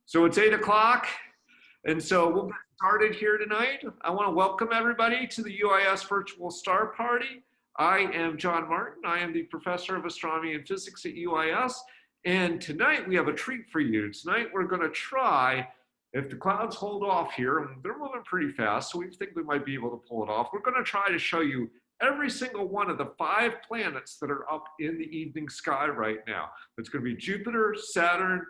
So it's 8 o'clock, and so we'll get started here tonight. I want to welcome everybody to the UIS Virtual Star Party. I am John Martin. I am the professor of astronomy and physics at UIS, and tonight we have a treat for you. Tonight we're going to try, if the clouds hold off here, and they're moving pretty fast, so we think we might be able to pull it off. We're going to try to show you every single one of the 5 planets that are up in the evening sky right now. It's going to be Jupiter, Saturn,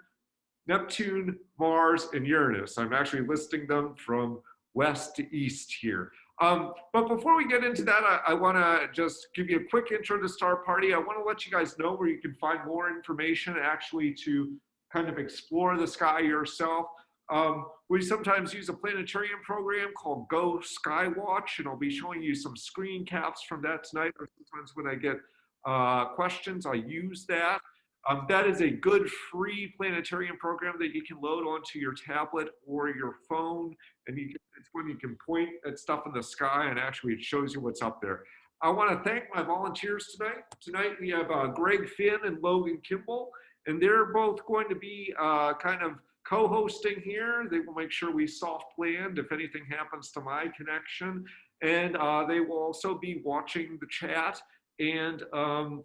Neptune, Mars, and Uranus. I'm actually listing them from west to east here. But before we get into that, I want to just give you a quick intro to Star Party. I want to let you guys know where you can find more information actually to kind of explore the sky yourself. We sometimes use a planetarium program called Go Skywatch, and I'll be showing you some screen caps from that tonight. Or sometimes when I get questions, I use that. That is a good free planetarium program that you can load onto your tablet or your phone, and it's when you can point at stuff in the sky and actually it shows you what's up there. I want to thank my volunteers tonight. Tonight we have Greg Finn and Logan Kimball, and they're both going to be kind of co-hosting here. They will make sure we soft land if anything happens to my connection, and they will also be watching the chat and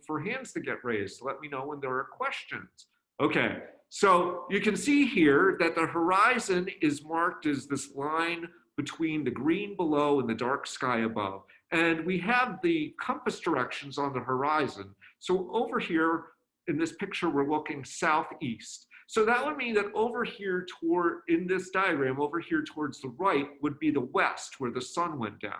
for hands to get raised. Let me know when there are questions. Okay, so you can see here that the horizon is marked as this line between the green below and the dark sky above. And we have the compass directions on the horizon. So over here in this picture, we're looking southeast. So that would mean that over here in this diagram, over here towards the right would be the west where the sun went down.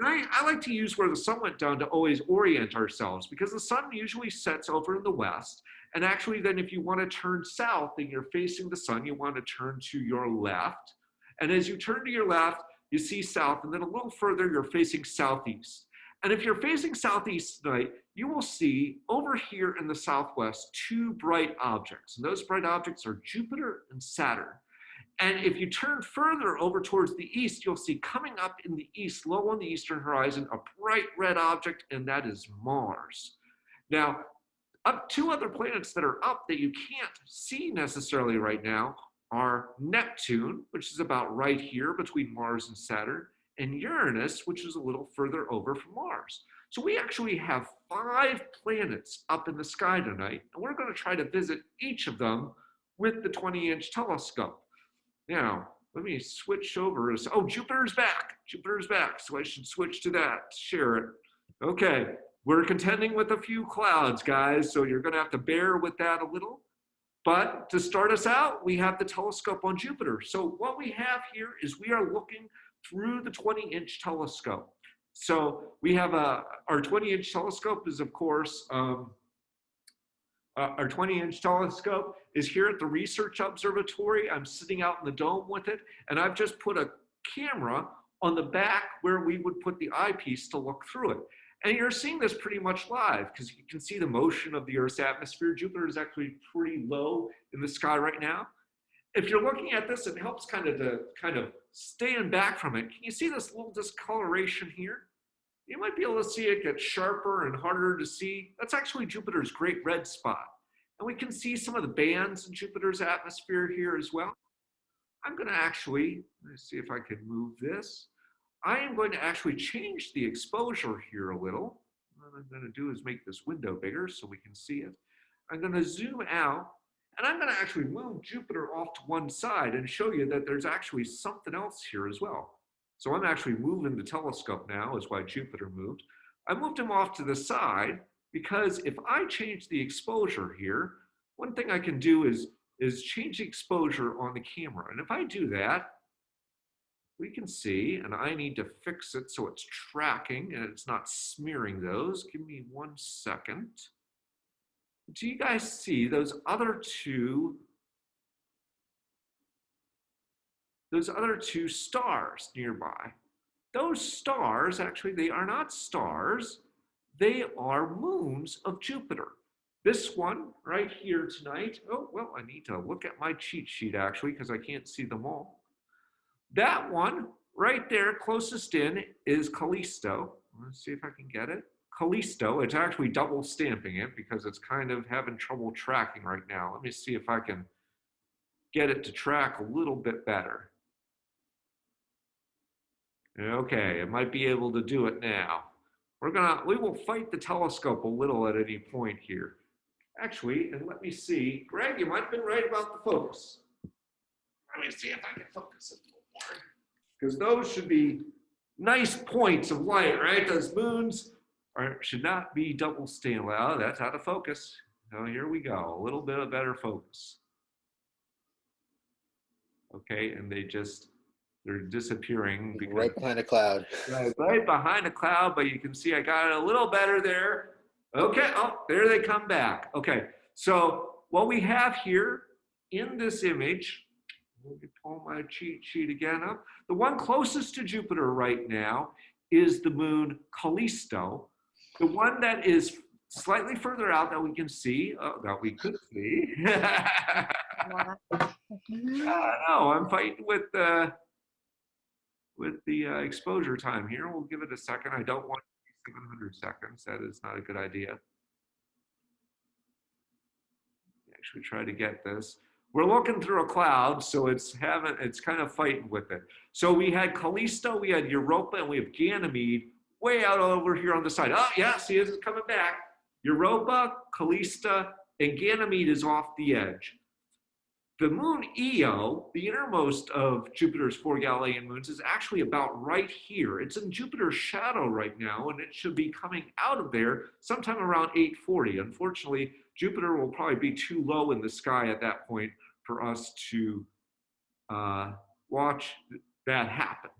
And I like to use where the sun went down to always orient ourselves, because the sun usually sets over in the west. And actually then if you want to turn south and you're facing the sun, you want to turn to your left. And as you turn to your left, you see south, and then a little further, you're facing southeast. And if you're facing southeast tonight, you will see over here in the southwest 2 bright objects. And those bright objects are Jupiter and Saturn. And if you turn further over towards the east, you'll see coming up in the east, low on the eastern horizon, a bright red object, and that is Mars. Now, 2 other planets that are up that you can't see necessarily right now are Neptune, which is about right here between Mars and Saturn, and Uranus, which is a little further over from Mars. So we actually have 5 planets up in the sky tonight, and we're going to try to visit each of them with the 20-inch telescope. Now, let me switch over. Oh, Jupiter's back. Jupiter's back. So I should switch to that, share it. Okay, we're contending with a few clouds, guys, so you're going to have to bear with that a little. But to start us out, we have the telescope on Jupiter. So what we have here is we are looking through the 20-inch telescope. So we have our 20-inch telescope is, of course, our 20-inch telescope is here at the Research Observatory. I'm sitting out in the dome with it, and I've just put a camera on the back where we would put the eyepiece to look through it. And you're seeing this pretty much live because you can see the motion of the Earth's atmosphere. Jupiter is actually pretty low in the sky right now. If you're looking at this, it helps kind of stand back from it. Can you see this little discoloration here? You might be able to see it get sharper and harder to see. That's actually Jupiter's great red spot. And we can see some of the bands in Jupiter's atmosphere here as well. I'm going to actually, let's see if I can move this. I am going to actually change the exposure here a little. What I'm going to do is make this window bigger so we can see it. I'm going to zoom out, and I'm going to actually move Jupiter off to one side and show you that there's actually something else here as well. So I'm actually moving the telescope now, is why Jupiter moved. I moved him off to the side because if I change the exposure here, one thing I can do is change the exposure on the camera. And if I do that, we can see, and I need to fix it so it's tracking and it's not smearing those. Give me 1 second. Do you guys see those other two stars nearby? Those stars, actually, they are not stars. They are moons of Jupiter. This one right here tonight, oh, well, I need to look at my cheat sheet, actually, because I can't see them all. That one right there, closest in, is Callisto. Let's see if I can get it. Callisto, it's actually double stamping it because it's kind of having trouble tracking right now. Let me see if I can get it to track a little bit better. Okay, it might be able to do it now. We will fight the telescope a little at any point here. Actually, and let me see. Greg, you might have been right about the focus. Let me see if I can focus it a little more. Because those should be nice points of light, right? Those moons should not be double stained. Well, that's out of focus. Now here we go, a little bit of better focus. Okay, and they're disappearing. Right behind a cloud. Right behind a cloud, but you can see I got it a little better there. Okay, oh, there they come back. Okay, so what we have here in this image, let me pull my cheat sheet again up. The one closest to Jupiter right now is the moon Callisto. The one that is slightly further out that we can see, that we could see. No, I'm fighting with the exposure time here. We'll give it a second. I don't want 700 seconds. That is not a good idea. Actually, try to get this. We're looking through a cloud, so it's kind of fighting with it. So we had Callisto, we had Europa, and we have Ganymede way out over here on the side. Oh, yeah, see, it's coming back. Europa, Callisto, and Ganymede is off the edge. The moon Io, the innermost of Jupiter's 4 Galilean moons, is actually about right here. It's in Jupiter's shadow right now, and it should be coming out of there sometime around 840. Unfortunately, Jupiter will probably be too low in the sky at that point for us to watch that happen,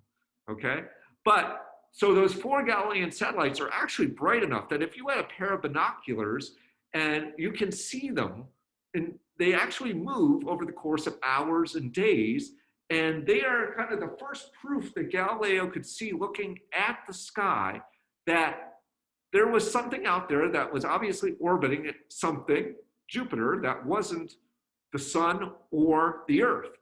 okay? But, so those 4 Galilean satellites are actually bright enough that if you had a pair of binoculars and you can see them, and they actually move over the course of hours and days, and they are kind of the first proof that Galileo could see looking at the sky that there was something out there that was obviously orbiting something, Jupiter, that wasn't the sun or the earth.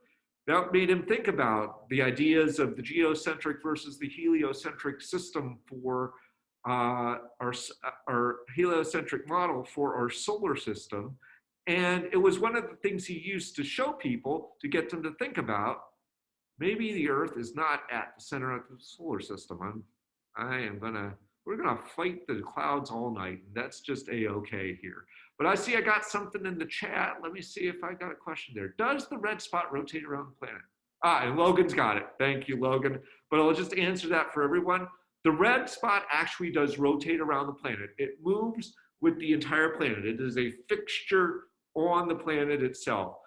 That made him think about the ideas of the geocentric versus the heliocentric system for our heliocentric model for our solar system. And it was one of the things he used to show people to get them to think about, maybe the Earth is not at the center of the solar system. We're gonna fight the clouds all night. And that's just a-okay here. But I see I got something in the chat. Let me see if I got a question there. Does the red spot rotate around the planet? And Logan's got it. Thank you, Logan. But I'll just answer that for everyone. The red spot actually does rotate around the planet. It moves with the entire planet. It is a fixture on the planet itself.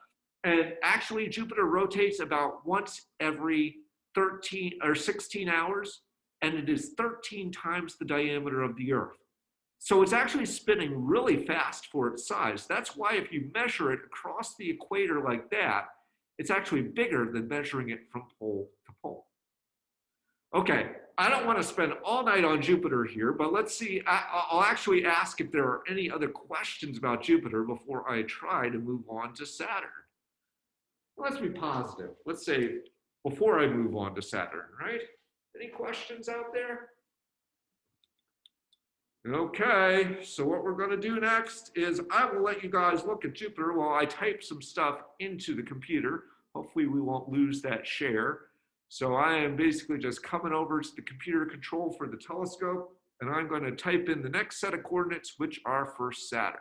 And actually Jupiter rotates about once every 13 or 16 hours, and it is 13 times the diameter of the Earth. So it's actually spinning really fast for its size. That's why if you measure it across the equator like that, it's actually bigger than measuring it from pole to pole. Okay, I don't want to spend all night on Jupiter here, but let's see. I'll actually ask if there are any other questions about Jupiter before I try to move on to Saturn. Let's be positive. Let's say before I move on to Saturn, right? Any questions out there? Okay, so what we're going to do next is I will let you guys look at Jupiter while I type some stuff into the computer. Hopefully we won't lose that share. So I am basically just coming over to the computer control for the telescope, and I'm going to type in the next set of coordinates, which are for Saturn.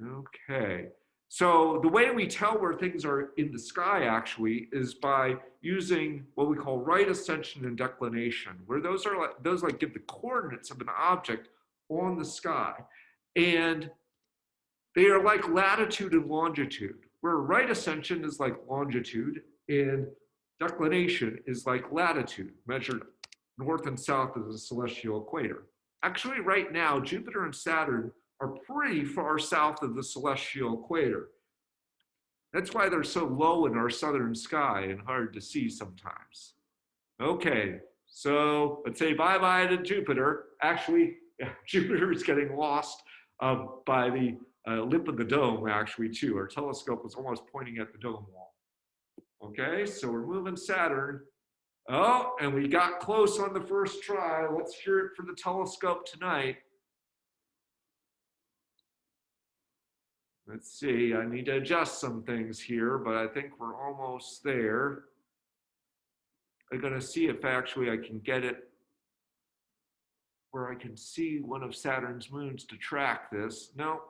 Okay, so the way we tell where things are in the sky actually is by using what we call right ascension and declination, where those give the coordinates of an object on the sky. And they are like latitude and longitude, where right ascension is like longitude, and declination is like latitude, measured north and south of the celestial equator. Actually, right now, Jupiter and Saturn are pretty far south of the celestial equator. That's why they're so low in our southern sky and hard to see sometimes. Okay, so let's say bye-bye to Jupiter. Actually, Jupiter is getting lost by the lip of the dome, actually, too. Our telescope was almost pointing at the dome wall. Okay, so we're moving Saturn. Oh, and we got close on the first try. Let's hear it for the telescope tonight. Let's see, I need to adjust some things here, but I think we're almost there. I'm gonna see if actually I can get it where I can see one of Saturn's moons to track this. No,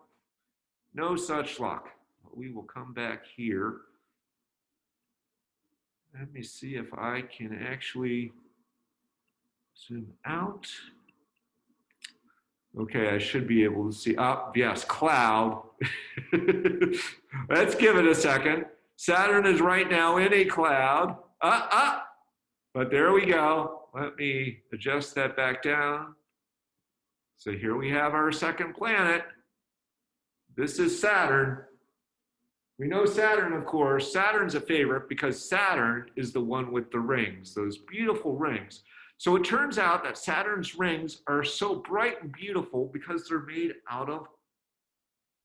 no such luck. We will come back here. Let me see if I can actually zoom out. Okay, I should be able to see. Oh, yes, cloud. Let's give it a second. Saturn is right now in a cloud. But there we go. Let me adjust that back down. So here we have our second planet. This is Saturn. We know Saturn, of course. Saturn's a favorite because Saturn is the one with the rings, those beautiful rings. So it turns out that Saturn's rings are so bright and beautiful because they're made out of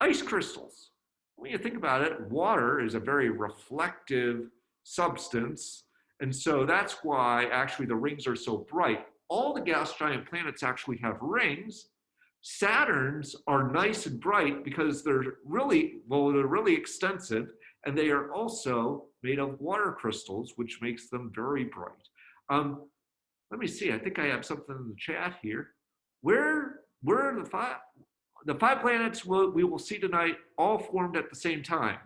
ice crystals. When you think about it, water is a very reflective substance. And so that's why actually the rings are so bright. All the gas giant planets actually have rings. Saturn's are nice and bright because they're really extensive, and they are also made of water crystals, which makes them very bright. Let me see, I think I have something in the chat here. Where are the five planets we will see tonight all formed at the same time?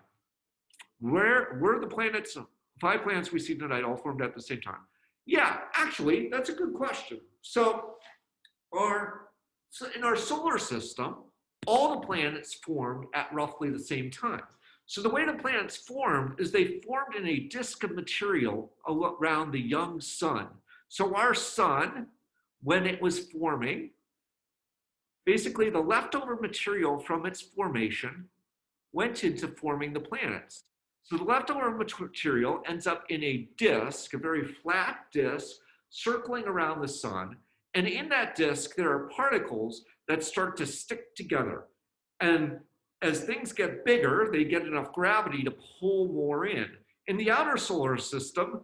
Where are the planets, five planets we see tonight all formed at the same time? Yeah, actually, that's a good question. So in our solar system, all the planets formed at roughly the same time. So the way the planets formed is they formed in a disk of material around the young sun. So our sun, when it was forming, basically the leftover material from its formation went into forming the planets. So the leftover material ends up in a disk, a very flat disk, circling around the sun. And in that disk, there are particles that start to stick together. And as things get bigger, they get enough gravity to pull more in. In the outer solar system,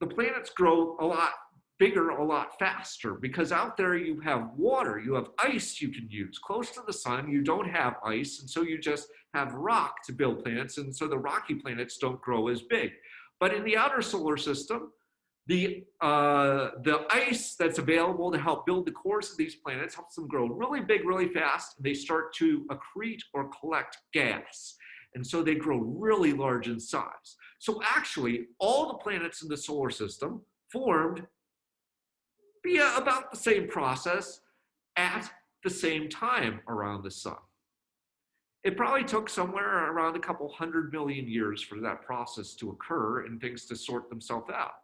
the planets grow a lot bigger, a lot faster, because out there you have water, you have ice you can use. Close to the sun, you don't have ice, and so you just have rock to build planets, and so the rocky planets don't grow as big. But in the outer solar system, the ice that's available to help build the cores of these planets helps them grow really big, really fast, and they start to accrete or collect gas. And so they grow really large in size. So actually, all the planets in the solar system formed via about the same process at the same time around the sun. It probably took somewhere around a couple 100 million years for that process to occur and things to sort themselves out.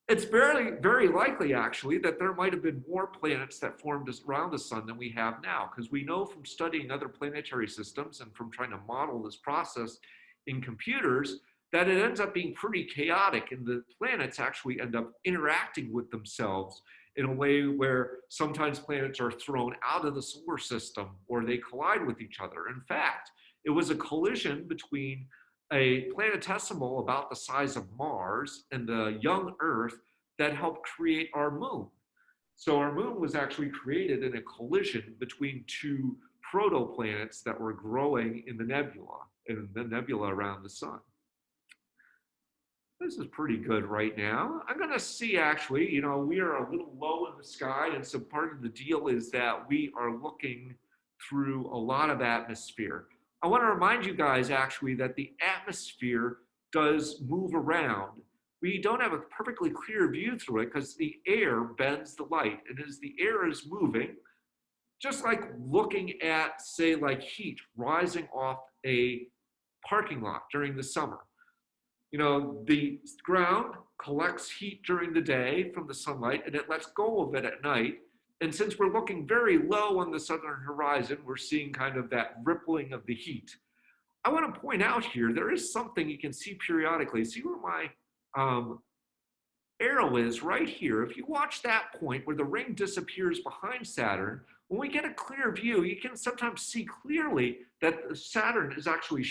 It's very likely, actually, that there might have been more planets that formed around the sun than we have now, because we know from studying other planetary systems and from trying to model this process in computers that it ends up being pretty chaotic, and the planets actually end up interacting with themselves in a way where sometimes planets are thrown out of the solar system or they collide with each other. In fact, it was a collision between a planetesimal about the size of Mars and the young Earth that helped create our moon. So our moon was actually created in a collision between two protoplanets that were growing in the nebula around the sun. This is pretty good right now. I'm gonna see actually, we are a little low in the sky, and so part of the deal is that we are looking through a lot of atmosphere. I wanna remind you guys actually that the atmosphere does move around. We don't have a perfectly clear view through it because the air bends the light, and as the air is moving, just like looking at, say, like heat rising off a parking lot during the summer. The ground collects heat during the day from the sunlight and it lets go of it at night. And since we're looking very low on the southern horizon, we're seeing kind of that rippling of the heat. I want to point out here, there is something you can see periodically. See where my arrow is right here. If you watch that point where the ring disappears behind Saturn, when we get a clear view, you can sometimes see clearly that Saturn is actually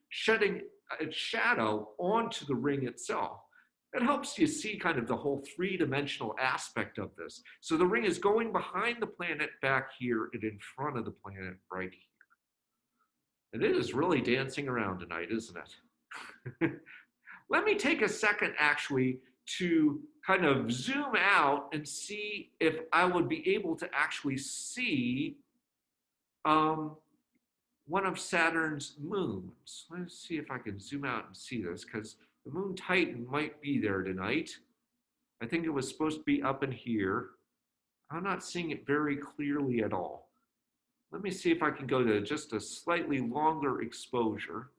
shedding its shadow onto the ring itself. It helps you see kind of the whole three-dimensional aspect of this. So the ring is going behind the planet back here and in front of the planet right here. And it is really dancing around tonight, isn't it? Let me take a second actually to kind of zoom out and see if I would be able to actually see one of Saturn's moons. Let's see if I can zoom out and see this, because the moon Titan might be there tonight. I think it was supposed to be up in here. I'm not seeing it very clearly at all. Let me see if I can go to just a slightly longer exposure.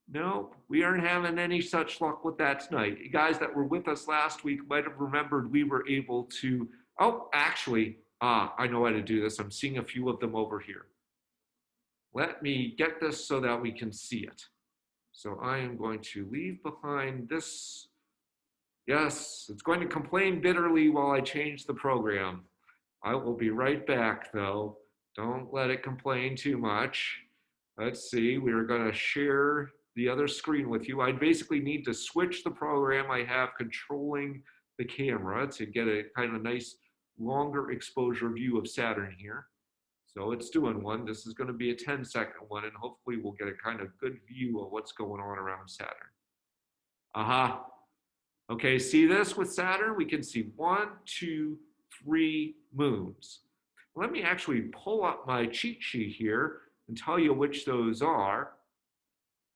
No, we aren't having any such luck with that tonight. You guys that were with us last week might have remembered we were able to, oh, actually, I know how to do this. I'm seeing a few of them over here. Let me get this so that we can see it. So I am going to leave behind this. Yes, it's going to complain bitterly while I change the program. I will be right back though. Don't let it complain too much. Let's see, we're going to share the other screen with you. I basically need to switch the program I have controlling the camera to get a kind of nice longer exposure view of Saturn here. So it's doing one. This is going to be a 10-second one, and hopefully we'll get a kind of good view of what's going on around Saturn. Aha. Okay, see this with Saturn? We can see 1, 2, 3 moons. Let me actually pull up my cheat sheet here and tell you which those are.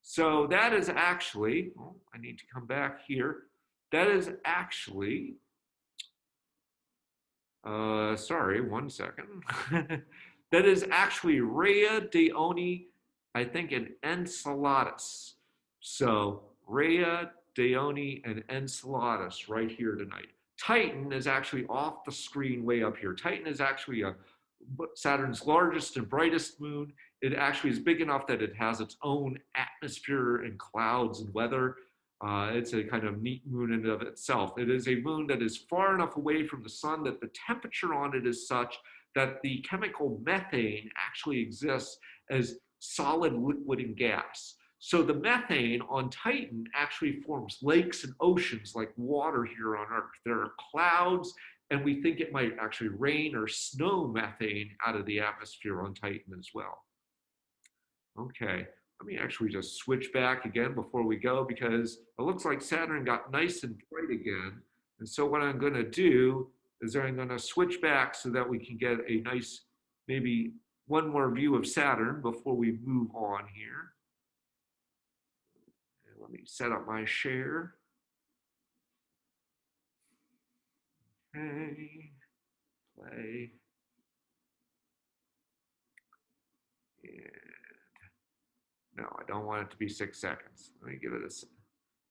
So that is actually, oh, I need to come back here. That is actually, sorry, 1 second. That is actually Rhea, Dione, I think, and Enceladus. So Rhea, Dione, and Enceladus right here tonight. Titan is actually off the screen way up here. Titan is actually Saturn's largest and brightest moon. It actually is big enough that it has its own atmosphere and clouds and weather. It's a kind of neat moon in and of itself. It is a moon that is far enough away from the sun that the temperature on it is such that the chemical methane actually exists as solid, liquid, and gas. So the methane on Titan actually forms lakes and oceans like water here on Earth. There are clouds, and we think it might actually rain or snow methane out of the atmosphere on Titan as well. Okay, let me actually just switch back again before we go, because it looks like Saturn got nice and bright again. And so what I'm going to do is I'm going to switch back so that we can get a nice, maybe one more view of Saturn before we move on here. And let me set up my share. Okay, play. And no, I don't want it to be 6 seconds. Let me give it a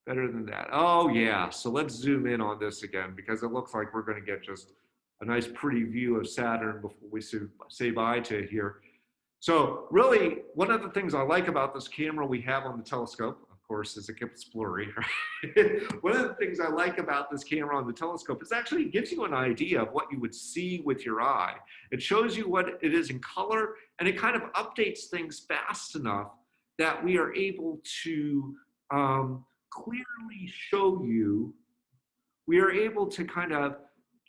better than that. Oh yeah, so let's zoom in on this again, because it looks like we're going to get just a nice pretty view of Saturn before we say bye to it here. So really, one of the things I like about this camera we have on the telescope, of course, is it gets blurry. Right? One of the things I like about this camera on the telescope is actually it gives you an idea of what you would see with your eye. It shows you what it is in color, and it kind of updates things fast enough that we are able to clearly show you, we are able to kind of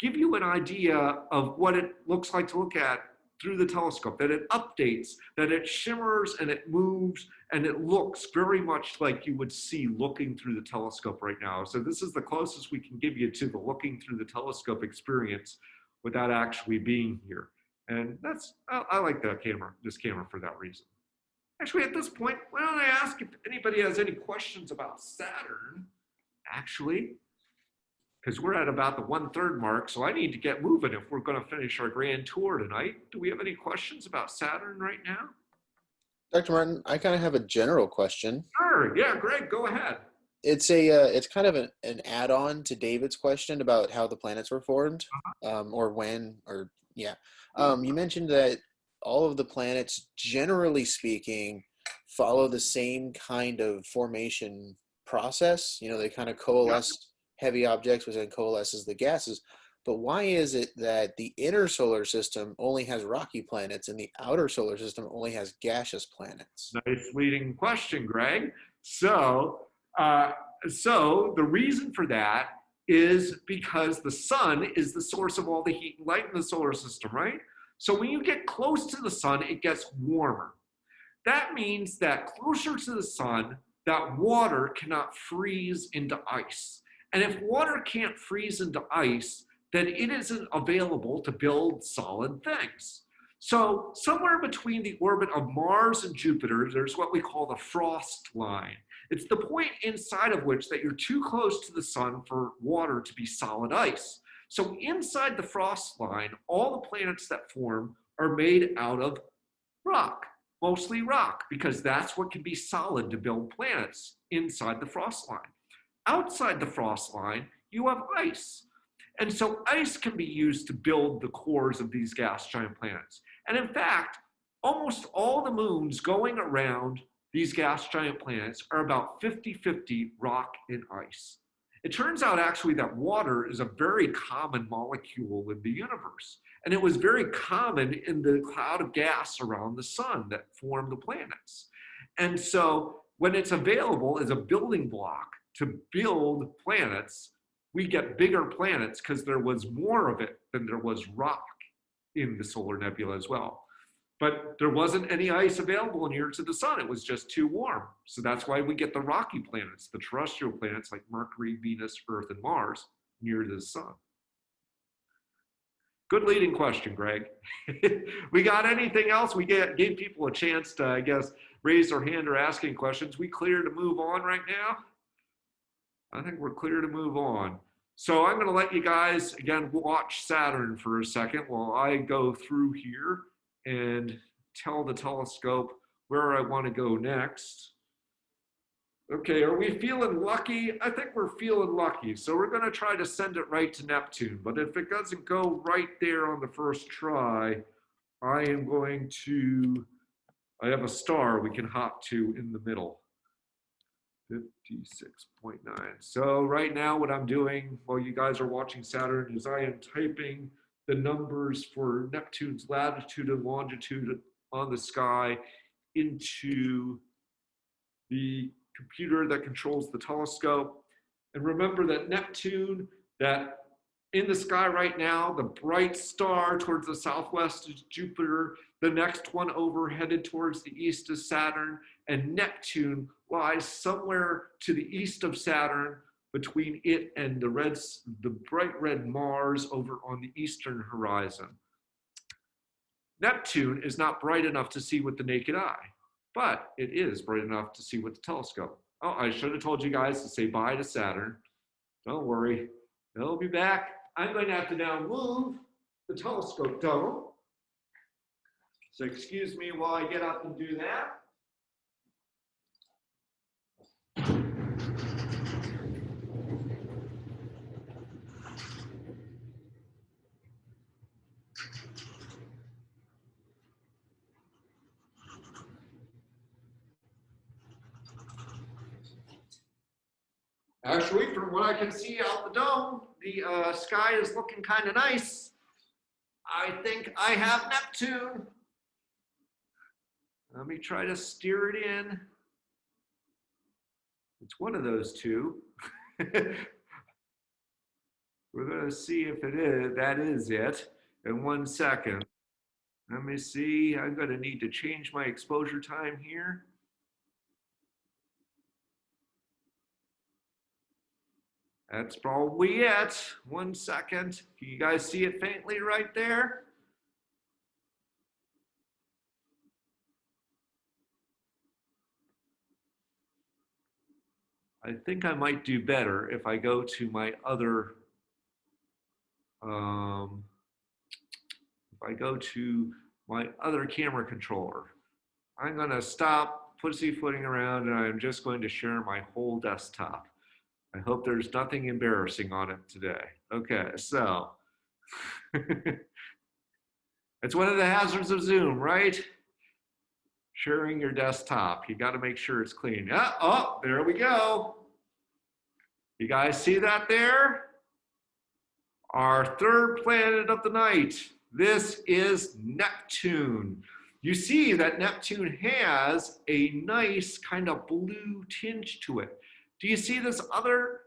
give you an idea of what it looks like to look at through the telescope, that it updates, that it shimmers and it moves, and it looks very much like you would see looking through the telescope right now. So this is the closest we can give you to the looking through the telescope experience without actually being here. And that's, I like that camera, this camera, for that reason. Actually, at this point, why don't I ask if anybody has any questions about Saturn, actually, because we're at about the 1/3 mark, so I need to get moving if we're going to finish our grand tour tonight. Do we have any questions about Saturn right now? Dr. Martin, I kind of have a general question. Sure, yeah, Greg, go ahead. It's it's kind of an add-on to David's question about how the planets were formed, or when, or yeah. You mentioned that all of the planets, generally speaking, follow the same kind of formation process. You know, they kind of coalesce heavy objects, which then coalesces the gases. But why is it that the inner solar system only has rocky planets and the outer solar system only has gaseous planets? Nice leading question, Greg. So the reason for that is because the sun is the source of all the heat and light in the solar system, right? So when you get close to the sun, it gets warmer. That means that closer to the sun, that water cannot freeze into ice. And if water can't freeze into ice, then it isn't available to build solid things. So somewhere between the orbit of Mars and Jupiter, there's what we call the frost line. It's the point inside of which that you're too close to the sun for water to be solid ice. So inside the frost line, all the planets that form are made out of rock, mostly rock, because that's what can be solid to build planets inside the frost line. Outside the frost line, you have ice. And so ice can be used to build the cores of these gas giant planets. And in fact, almost all the moons going around these gas giant planets are about 50-50 rock and ice. It turns out actually that water is a very common molecule in the universe. And it was very common in the cloud of gas around the sun that formed the planets. And so when it's available as a building block to build planets, we get bigger planets because there was more of it than there was rock in the solar nebula as well. But there wasn't any ice available near to the sun. It was just too warm. So that's why we get the rocky planets, the terrestrial planets like Mercury, Venus, Earth, and Mars near to the sun. Good leading question, Greg. We got anything else? We gave people a chance to, I guess, raise their hand or asking questions. We clear to move on right now? I think we're clear to move on. So I'm going to let you guys, again, watch Saturn for a second while I go through here and tell the telescope where I want to go next. Okay, are we feeling lucky? I think we're feeling lucky. So we're going to try to send it right to Neptune. But if it doesn't go right there on the first try, I am going to, I have a star we can hop to in the middle. 56.9. So right now what I'm doing while you guys are watching Saturn is I am typing the numbers for Neptune's latitude and longitude on the sky into the computer that controls the telescope. And remember that Neptune, that in the sky right now, the bright star towards the southwest is Jupiter. The next one over headed towards the east is Saturn, and Neptune lies somewhere to the east of Saturn between it and the bright red Mars over on the eastern horizon. Neptune is not bright enough to see with the naked eye, but it is bright enough to see with the telescope. Oh, I should have told you guys to say bye to Saturn. Don't worry, they'll be back. I'm going to have to now move the telescope dome. So excuse me while I get up and do that. Actually, from what I can see out the dome, the sky is looking kind of nice. I think I have Neptune. Let me try to steer it in. It's one of those two. We're going to see if it is. That is it. In 1 second. Let me see. I'm going to need to change my exposure time here. That's probably it. 1 second. Can you guys see it faintly right there? I think I might do better if I go to my other, camera controller. I'm going to stop pussyfooting around and I'm just going to share my whole desktop. I hope there's nothing embarrassing on it today. Okay, so it's one of the hazards of Zoom, right? Sharing your desktop. You got to make sure it's clean. Oh, there we go. You guys see that there? Our third planet of the night. This is Neptune. You see that Neptune has a nice kind of blue tinge to it. Do you see this other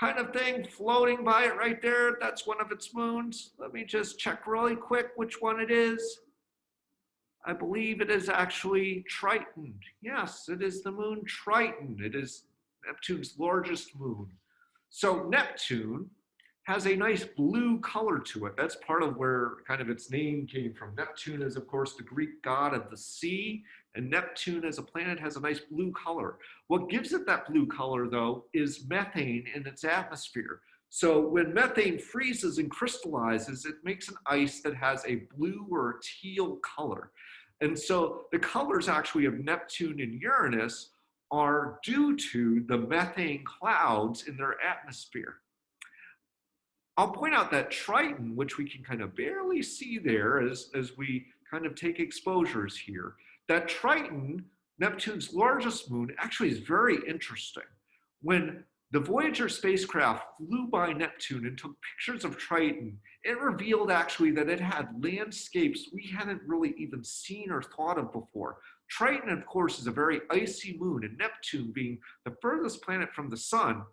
kind of thing floating by it right there. That's one of its moons. Let me just check really quick which one it is. I believe it is actually Triton. Yes, it is the moon Triton. It is Neptune's largest moon. So Neptune has a nice blue color to it. That's part of where kind of its name came from. Neptune is, of course, the Greek god of the sea, and Neptune as a planet has a nice blue color. What gives it that blue color, though, is methane in its atmosphere. So when methane freezes and crystallizes, it makes an ice that has a blue or a teal color. And so the colors actually of Neptune and Uranus are due to the methane clouds in their atmosphere. I'll point out that Triton, which we can kind of barely see there as we kind of take exposures here, that Triton, Neptune's largest moon, actually is very interesting. When the Voyager spacecraft flew by Neptune and took pictures of Triton, it revealed actually that it had landscapes we hadn't really even seen or thought of before. Triton, of course, is a very icy moon, and Neptune being the furthest planet from the sun,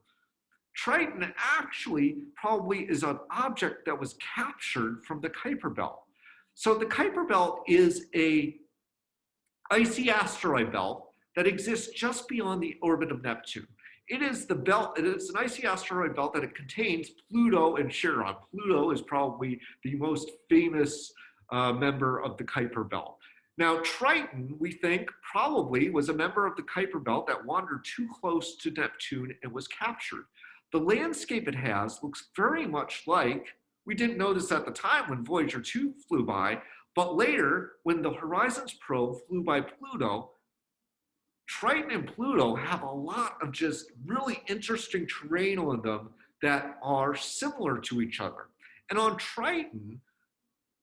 Triton actually probably is an object that was captured from the Kuiper Belt. So the Kuiper Belt is a icy asteroid belt that exists just beyond the orbit of Neptune. It is the belt, it is an icy asteroid belt that it contains Pluto and Charon. Pluto is probably the most famous member of the Kuiper Belt. Now, Triton, we think, probably was a member of the Kuiper Belt that wandered too close to Neptune and was captured. The landscape it has looks very much like, we didn't notice at the time when Voyager 2 flew by, but later, when the Horizons probe flew by Pluto, Triton and Pluto have a lot of just really interesting terrain on them that are similar to each other. And on Triton,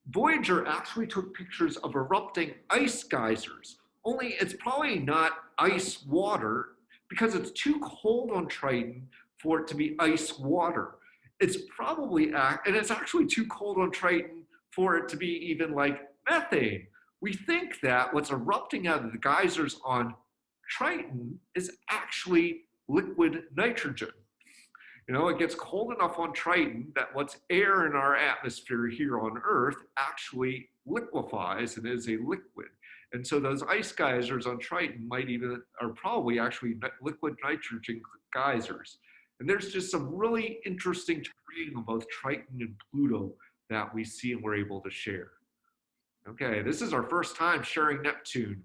Voyager actually took pictures of erupting ice geysers, only it's probably not ice water because it's too cold on Triton for it to be ice water. It's probably, and it's actually too cold on Triton for it to be even like methane. We think that what's erupting out of the geysers on Triton is actually liquid nitrogen. You know, it gets cold enough on Triton that what's air in our atmosphere here on Earth actually liquefies and is a liquid. And so those ice geysers on Triton are probably actually liquid nitrogen geysers. And there's just some really interesting terrain on both Triton and Pluto that we see and we're able to share. Okay, this is our first time sharing Neptune.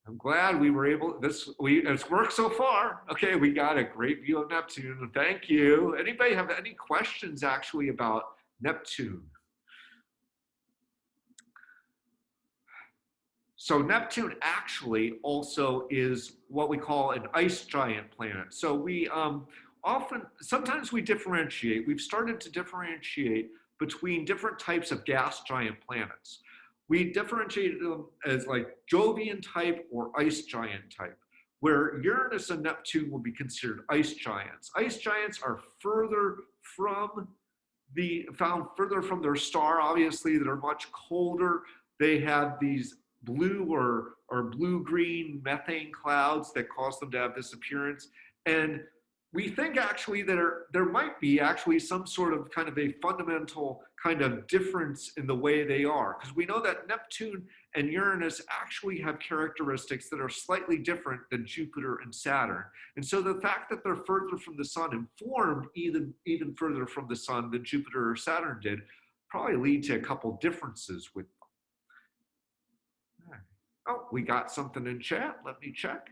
I'm glad we were able, it's worked so far. Okay, we got a great view of Neptune. Thank you. Anybody have any questions actually about Neptune? So Neptune actually also is what we call an ice giant planet. So we sometimes we differentiate, we've started to differentiate between different types of gas giant planets. We differentiated them as like Jovian type or ice giant type, where Uranus and Neptune will be considered ice giants. Ice giants are found further from their star, obviously, that are much colder. They have these blue or blue-green methane clouds that cause them to have this appearance. And we think actually that there might be actually some sort of kind of a fundamental kind of difference in the way they are, because we know that Neptune and Uranus actually have characteristics that are slightly different than Jupiter and Saturn. And so the fact that they're further from the sun and formed even further from the sun than Jupiter or Saturn did probably lead to a couple differences with them. Oh, we got something in chat. Let me check.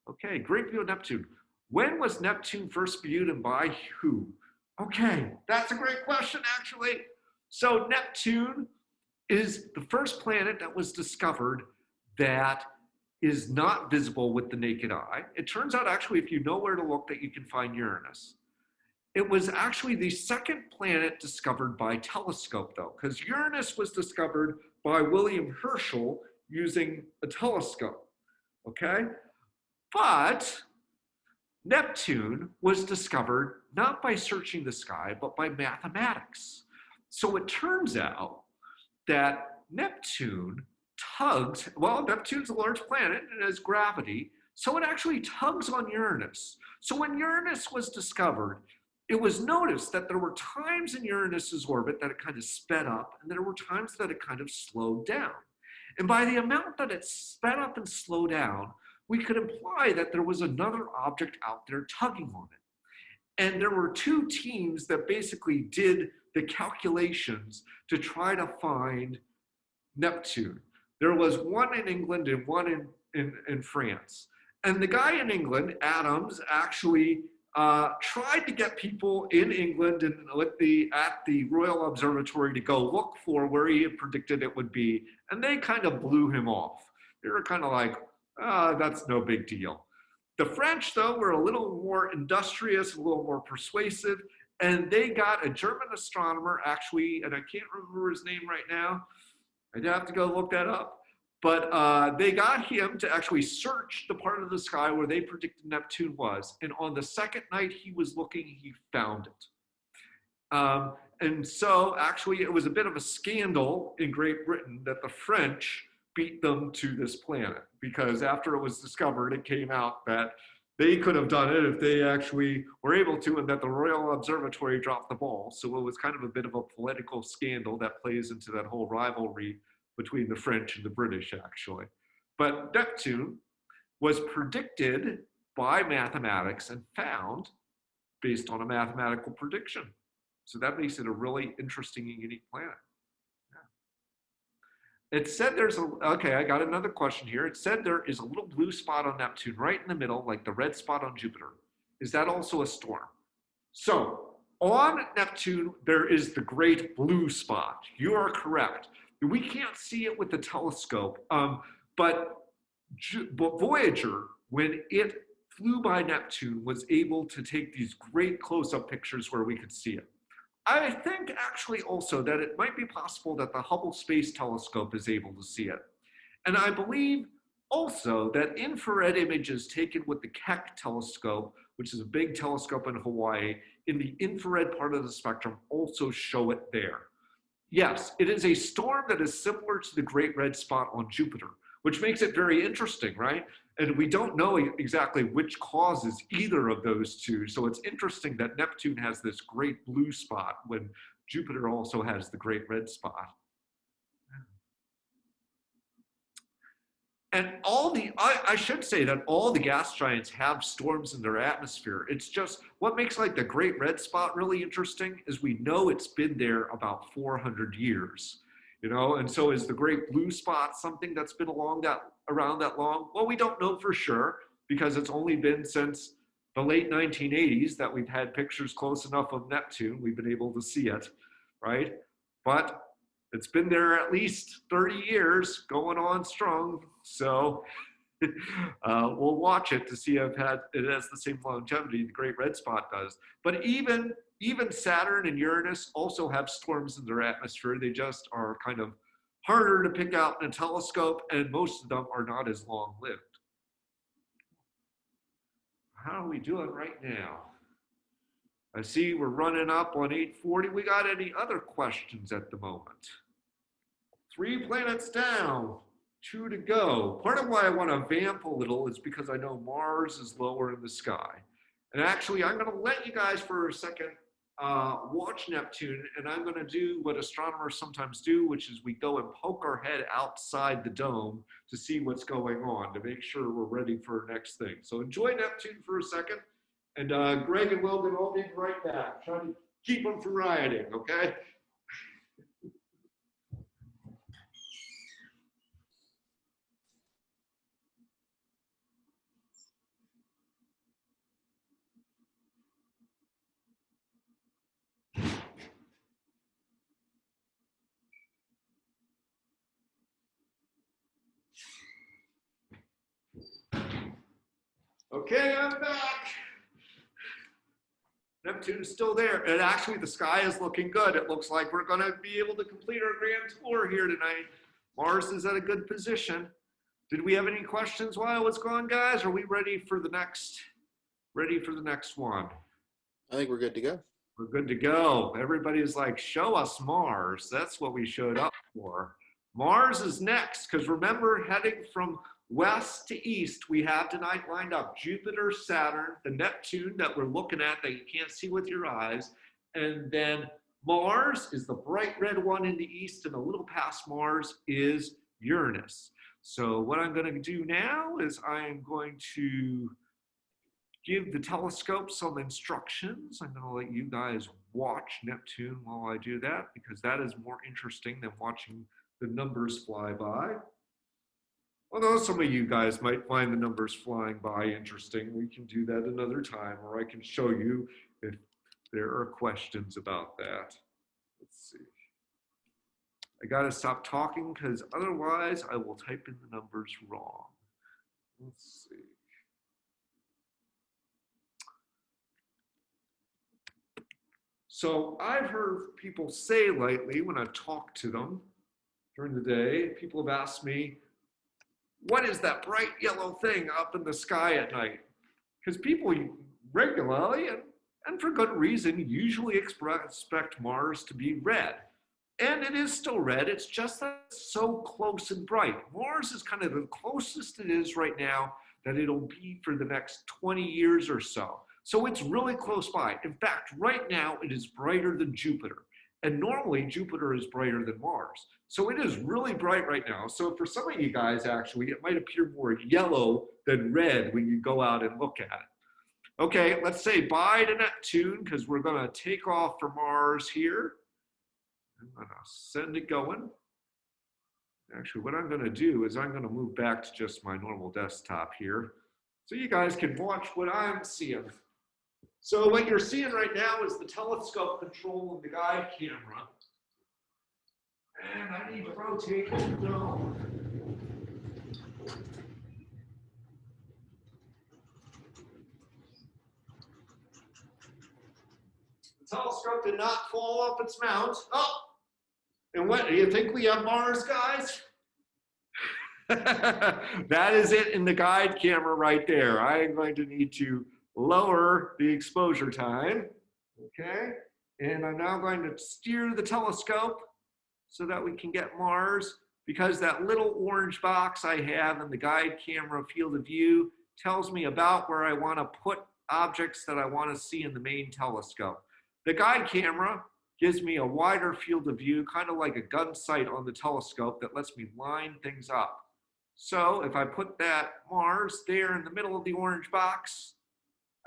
Okay, great view of Neptune. When was Neptune first viewed and by who? Okay, that's a great question, actually. So Neptune is the first planet that was discovered that is not visible with the naked eye. It turns out, actually, if you know where to look, that you can find Uranus. It was actually the second planet discovered by telescope, though, because Uranus was discovered by William Herschel using a telescope, okay? But Neptune was discovered not by searching the sky, but by mathematics. So it turns out that Neptune Neptune's a large planet and has gravity, so it actually tugs on Uranus. So when Uranus was discovered, it was noticed that there were times in Uranus's orbit that it kind of sped up, and there were times that it kind of slowed down. And by the amount that it sped up and slowed down, we could imply that there was another object out there tugging on it. And there were two teams that basically did the calculations to try to find Neptune. There was one in England and one in France. And the guy in England, Adams, actually tried to get people in England and at the Royal Observatory to go look for where he had predicted it would be, and they kind of blew him off. They were kind of like, that's no big deal. The French, though, were a little more industrious, a little more persuasive, and they got a German astronomer, actually, and I can't remember his name right now. I'd have to go look that up. But they got him to actually search the part of the sky where they predicted Neptune was. And on the second night he was looking, he found it. And so actually it was a bit of a scandal in Great Britain that the French beat them to this planet, because after it was discovered, it came out that they could have done it if they actually were able to, and that the Royal Observatory dropped the ball. So it was kind of a bit of a political scandal that plays into that whole rivalry between the French and the British, actually. But Neptune was predicted by mathematics and found based on a mathematical prediction. So that makes it a really interesting and unique planet. Yeah. It said okay, I got another question here. It said there is a little blue spot on Neptune right in the middle, like the red spot on Jupiter. Is that also a storm? So on Neptune, there is the great blue spot. You are correct. We can't see it with the telescope, but Voyager, when it flew by Neptune, was able to take these great close-up pictures where we could see it. I think actually also that it might be possible that the Hubble Space Telescope is able to see it. And I believe also that infrared images taken with the Keck telescope, which is a big telescope in Hawaii, in the infrared part of the spectrum also show it there. Yes, it is a storm that is similar to the Great Red Spot on Jupiter, which makes it very interesting, right? And we don't know exactly which causes either of those two. So it's interesting that Neptune has this great blue spot when Jupiter also has the Great Red Spot. And I should say that all the gas giants have storms in their atmosphere. It's just what makes like the Great Red Spot really interesting is we know it's been there about 400 years, and so is the Great Blue Spot something that's been around that long? Well, we don't know for sure because it's only been since the late 1980s that we've had pictures close enough of Neptune. We've been able to see it, right? But it's been there at least 30 years, going on strong. So we'll watch it to see if it has the same longevity the Great Red Spot does. But even Saturn and Uranus also have storms in their atmosphere. They just are kind of harder to pick out in a telescope, and most of them are not as long-lived. How are we doing right now? I see we're running up on 8:40. We got any other questions at the moment? 3 planets down, 2 to go. Part of why I want to vamp a little is because I know Mars is lower in the sky. And actually, I'm going to let you guys for a second watch Neptune, and I'm going to do what astronomers sometimes do, which is we go and poke our head outside the dome to see what's going on, to make sure we're ready for our next thing. So enjoy Neptune for a second. And Greg and Logan will be right back. Try to keep them from rioting, okay? Okay, I'm back. Neptune's still there. And actually, the sky is looking good. It looks like we're going to be able to complete our grand tour here tonight. Mars is at a good position. Did we have any questions while it's gone, guys? Are we ready for the next one? I think we're good to go. We're good to go. Everybody's like, show us Mars. That's what we showed up for. Mars is next, because remember, heading from West to east, we have tonight lined up Jupiter, Saturn, the Neptune that we're looking at that you can't see with your eyes, and then Mars is the bright red one in the east, and a little past Mars is Uranus. So what I'm going to do now is I am going to give the telescope some instructions. I'm going to let you guys watch Neptune while I do that, because that is more interesting than watching the numbers fly by. Although some of you guys might find the numbers flying by interesting, we can do that another time, or I can show you if there are questions about that. Let's see. I gotta stop talking because otherwise I will type in the numbers wrong. Let's see. So I've heard people say lately when I've talked to them during the day, people have asked me, what is that bright yellow thing up in the sky at night? Because people regularly, and for good reason, usually expect Mars to be red. And it is still red, it's just that it's so close and bright. Mars is kind of the closest it is right now that it'll be for the next 20 years or so. So it's really close by. In fact, right now it is brighter than Jupiter. And normally Jupiter is brighter than Mars. So it is really bright right now. So for some of you guys, actually, it might appear more yellow than red when you go out and look at it. Okay, let's say bye to Neptune, because we're gonna take off for Mars here. I'm gonna send it going. Actually, what I'm gonna do is I'm gonna move back to just my normal desktop here, so you guys can watch what I'm seeing. So what you're seeing right now is the telescope control of the guide camera. And I need to rotate the dome. The telescope did not fall off its mount. Oh! And what, do you think we have Mars, guys? That is it in the guide camera right there. I am going to need to lower the exposure time, okay? And I'm now going to steer the telescope so that we can get Mars, because that little orange box I have in the guide camera field of view tells me about where I want to put objects that I want to see in the main telescope. The guide camera gives me a wider field of view, kind of like a gun sight on the telescope that lets me line things up. So if I put that Mars there in the middle of the orange box,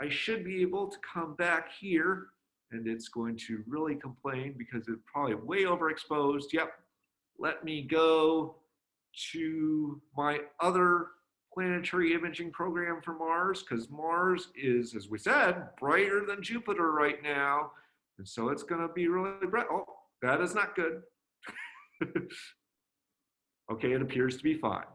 I should be able to come back here, and it's going to really complain because it's probably way overexposed. Yep, let me go to my other planetary imaging program for Mars, because Mars is, as we said, brighter than Jupiter right now. And so it's gonna be really bright. Oh, that is not good. Okay, it appears to be fine.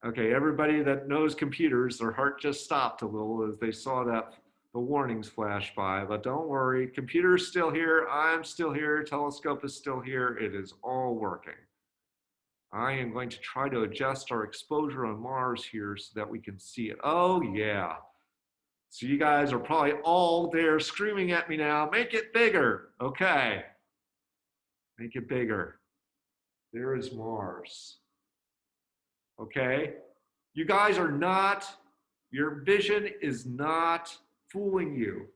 Okay, everybody that knows computers, their heart just stopped a little as they saw that the warnings flash by, but don't worry, computer's still here, I'm still here, telescope is still here, it is all working. I am going to try to adjust our exposure on Mars here so that we can see it. Oh yeah. So you guys are probably all there screaming at me now, make it bigger. Okay, make it bigger. There is Mars. Okay, you guys are not, your vision is not fooling you.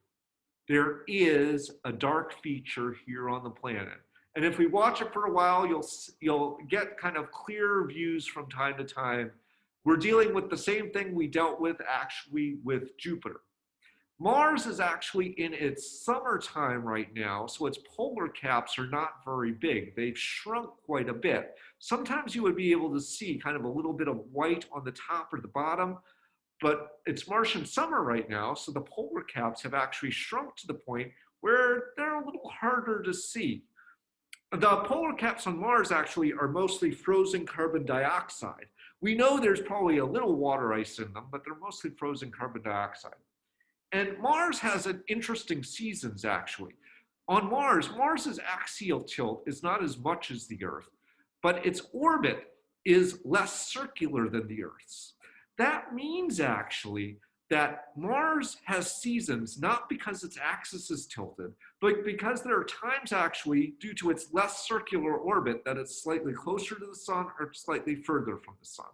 There is a dark feature here on the planet. And if we watch it for a while, you'll get kind of clearer views from time to time. We're dealing with the same thing we dealt with actually with Jupiter. Mars is actually in its summertime right now, so its polar caps are not very big. They've shrunk quite a bit. Sometimes you would be able to see kind of a little bit of white on the top or the bottom, but it's Martian summer right now, so the polar caps have actually shrunk to the point where they're a little harder to see. The polar caps on Mars actually are mostly frozen carbon dioxide. We know there's probably a little water ice in them, but they're mostly frozen carbon dioxide. And Mars has an interesting seasons, actually. On Mars, Mars's axial tilt is not as much as the Earth, but its orbit is less circular than the Earth's. That means, actually, that Mars has seasons, not because its axis is tilted, but because there are times actually, due to its less circular orbit, that it's slightly closer to the sun or slightly further from the sun.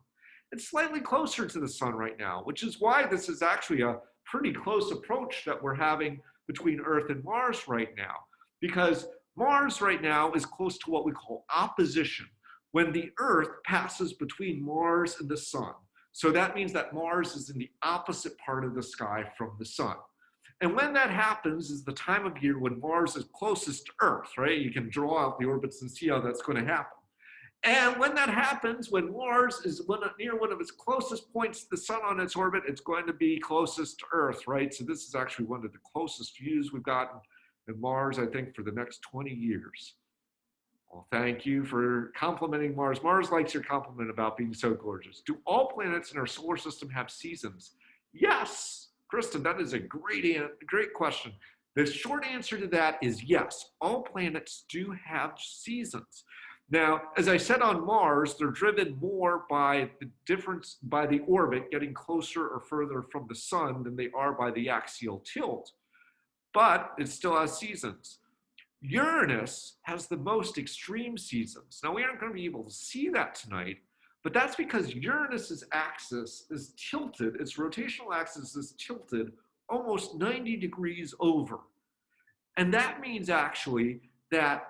It's slightly closer to the sun right now, which is why this is actually a pretty close approach that we're having between Earth and Mars right now, because Mars right now is close to what we call opposition, when the Earth passes between Mars and the sun. So that means that Mars is in the opposite part of the sky from the sun. And when that happens is the time of year when Mars is closest to Earth, right? You can draw out the orbits and see how that's going to happen. And when that happens, when Mars is near one of its closest points to the sun on its orbit, it's going to be closest to Earth, right? So this is actually one of the closest views we've gotten of Mars, I think, for the next 20 years. Well, thank you for complimenting Mars. Mars likes your compliment about being so gorgeous. Do all planets in our solar system have seasons? Yes, Kristen, that is a great question. The short answer to that is yes. All planets do have seasons. Now, as I said on Mars, they're driven more by the orbit getting closer or further from the sun than they are by the axial tilt, but it still has seasons. Uranus has the most extreme seasons. Now, we aren't going to be able to see that tonight, but that's because Uranus's axis is tilted, its rotational axis is tilted almost 90 degrees over. And that means actually that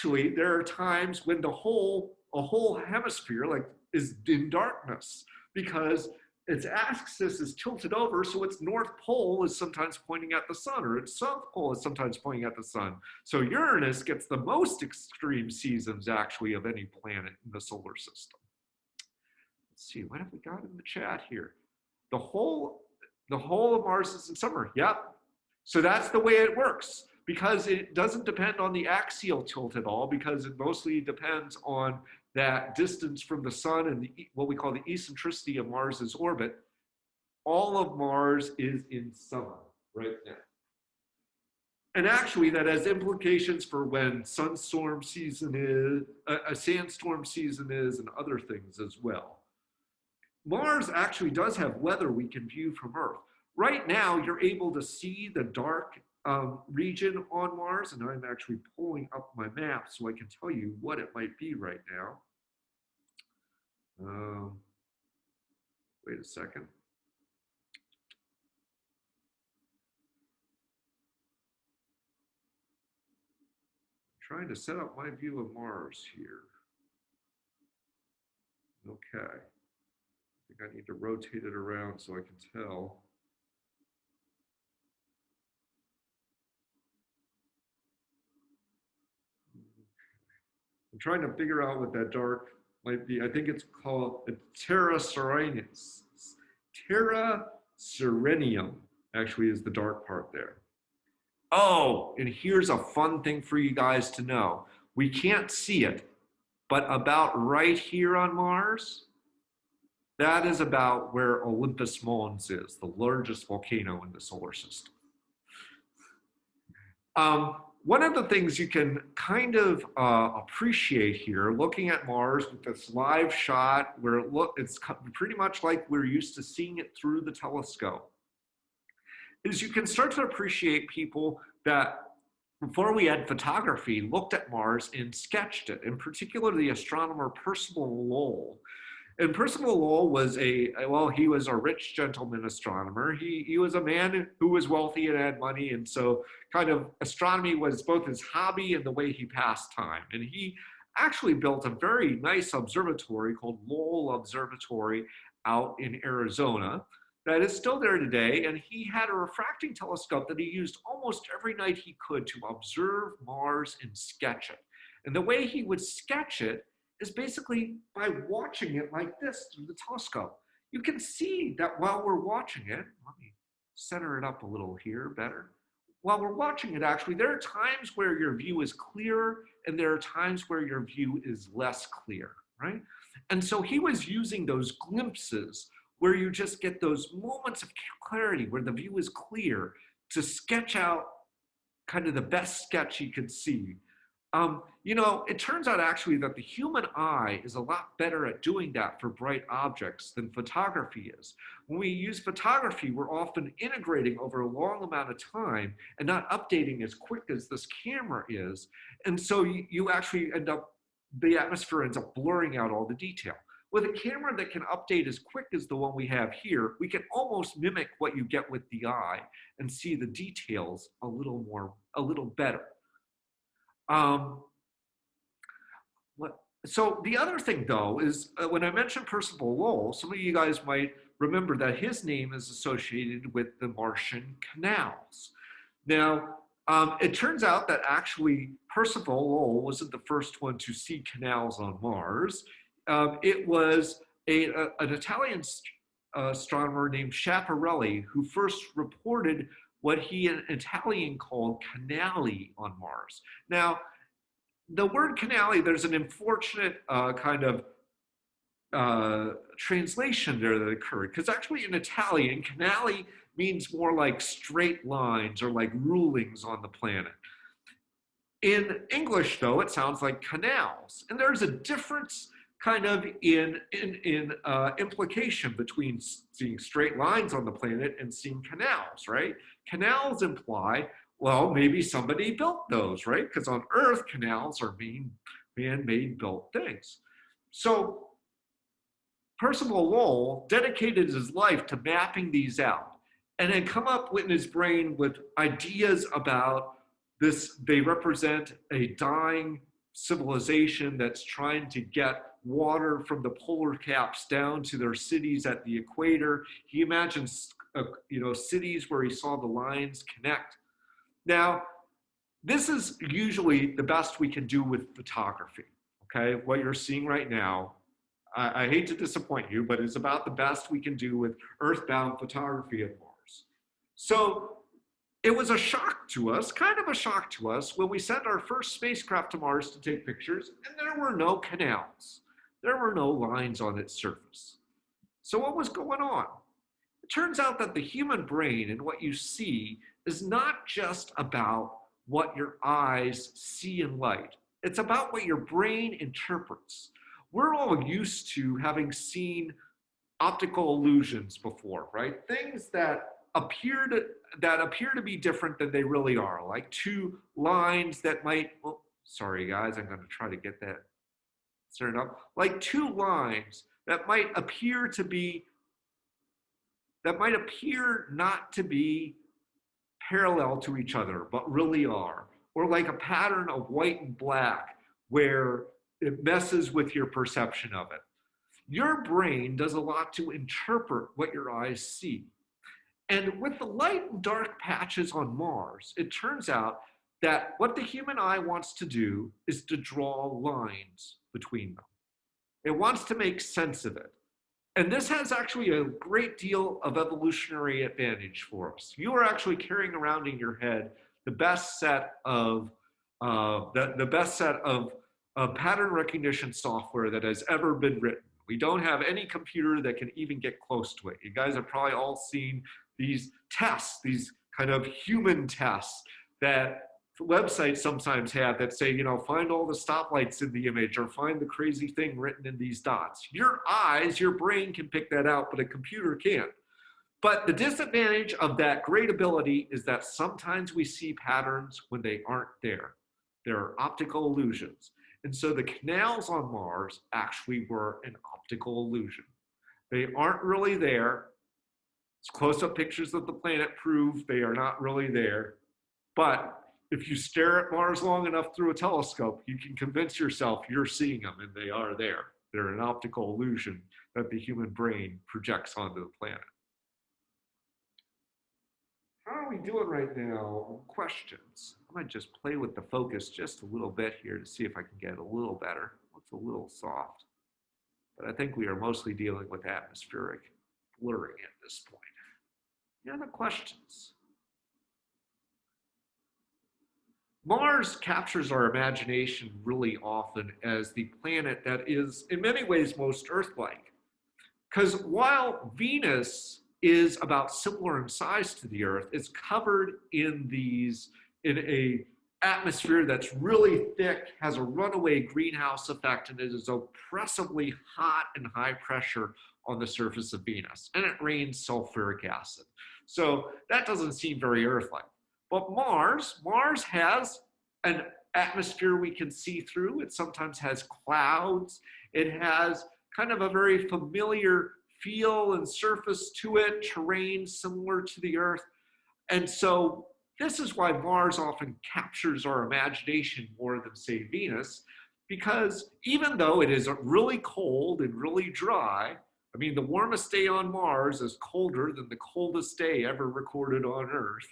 there are times when a whole hemisphere is in darkness because its axis is tilted over, so its north pole is sometimes pointing at the sun, or its south pole is sometimes pointing at the sun. So Uranus gets the most extreme seasons actually of any planet in the solar system. Let's see, what have we got in the chat here? The whole of Mars is in summer. Yep. So that's the way it works, because it doesn't depend on the axial tilt at all, because it mostly depends on that distance from the sun and what we call the eccentricity of Mars's orbit. All of Mars is in summer right now. And actually that has implications for when sandstorm season is and other things as well. Mars actually does have weather we can view from Earth. Right now, you're able to see the dark region on Mars, and I'm actually pulling up my map so I can tell you what it might be right now. Wait a second. I'm trying to set up my view of Mars here. Okay. I think I need to rotate it around so I can tell. I'm trying to figure out what that dark might be. I think it's called Terra Serenus. Terra Serenium actually is the dark part there. Oh, and here's a fun thing for you guys to know. We can't see it, but about right here on Mars, that is about where Olympus Mons is, the largest volcano in the solar system. One of the things you can kind of appreciate here, looking at Mars with this live shot, where it's pretty much like we're used to seeing it through the telescope, is you can start to appreciate people that, before we had photography, looked at Mars and sketched it. In particular, the astronomer Percival Lowell. And Percival Lowell was he was a rich gentleman astronomer. He was a man who was wealthy and had money, and so kind of astronomy was both his hobby and the way he passed time. And he actually built a very nice observatory called Lowell Observatory out in Arizona that is still there today. And he had a refracting telescope that he used almost every night he could to observe Mars and sketch it. And the way he would sketch it is basically by watching it like this through the telescope. You can see that while we're watching it, let me center it up a little here better. While we're watching it, actually, there are times where your view is clearer and there are times where your view is less clear, right? And so he was using those glimpses where you just get those moments of clarity where the view is clear to sketch out kind of the best sketch he could see You know, it turns out actually that the human eye is a lot better at doing that for bright objects than photography is. When we use photography, we're often integrating over a long amount of time and not updating as quick as this camera is. And so you actually end up, the atmosphere ends up blurring out all the detail. With a camera that can update as quick as the one we have here, we can almost mimic what you get with the eye and see the details a little better. So the other thing, though, is when I mentioned Percival Lowell, some of you guys might remember that his name is associated with the Martian canals. Now, it turns out that actually Percival Lowell wasn't the first one to see canals on Mars. It was an Italian astronomer named Schiaparelli who first reported what he in Italian called canali on Mars. Now, the word canali, there's an unfortunate kind of translation there that occurred, because actually in Italian, canali means more like straight lines or like rulings on the planet. In English, though, it sounds like canals, and there's a difference kind of in implication between seeing straight lines on the planet and seeing canals, right? Canals imply, well, maybe somebody built those, right? Because on Earth, canals are man-made built things. So Percival Lowell dedicated his life to mapping these out and had come up in his brain with ideas about this. They represent a dying civilization that's trying to get water from the polar caps down to their cities at the equator. He imagines cities where he saw the lines connect. Now, this is usually the best we can do with photography, okay? What you're seeing right now, I hate to disappoint you, but it's about the best we can do with earthbound photography of Mars. So it was a shock to us, kind of a shock to us, when we sent our first spacecraft to Mars to take pictures, and there were no canals. There were no lines on its surface. So what was going on? It turns out that the human brain and what you see is not just about what your eyes see in light. It's about what your brain interprets. We're all used to having seen optical illusions before, right? Things that appear to be different than they really are, like two lines that might, oh, sorry guys, I'm going to try to get that started up, like two lines that might appear not to be parallel to each other, but really are, or like a pattern of white and black where it messes with your perception of it. Your brain does a lot to interpret what your eyes see. And with the light and dark patches on Mars, it turns out that what the human eye wants to do is to draw lines between them. It wants to make sense of it. And this has actually a great deal of evolutionary advantage for us. You are actually carrying around in your head the best set of pattern recognition software that has ever been written. We don't have any computer that can even get close to it. You guys have probably all seen these tests, these kind of human tests that websites sometimes have that say, find all the stoplights in the image or find the crazy thing written in these dots. Your eyes, your brain can pick that out, but a computer can't. But the disadvantage of that great ability is that sometimes we see patterns when they aren't there. There are optical illusions. And so the canals on Mars actually were an optical illusion. They aren't really there. Close-up pictures of the planet prove they are not really there. But if you stare at Mars long enough through a telescope, you can convince yourself you're seeing them and they are there. They're an optical illusion that the human brain projects onto the planet. How are we doing right now on questions? I might just play with the focus just a little bit here to see if I can get a little better. It's a little soft, but I think we are mostly dealing with atmospheric blurring at this point. Any other questions? Mars captures our imagination really often as the planet that is in many ways most Earth-like. Because while Venus is about similar in size to the Earth, it's covered in a atmosphere that's really thick, has a runaway greenhouse effect, and it is oppressively hot and high pressure on the surface of Venus. And it rains sulfuric acid. So that doesn't seem very Earth-like. But Mars has an atmosphere we can see through. It sometimes has clouds. It has kind of a very familiar feel and surface to it, terrain similar to the Earth. And so this is why Mars often captures our imagination more than, say, Venus, because even though it is really cold and really dry, I mean, the warmest day on Mars is colder than the coldest day ever recorded on Earth.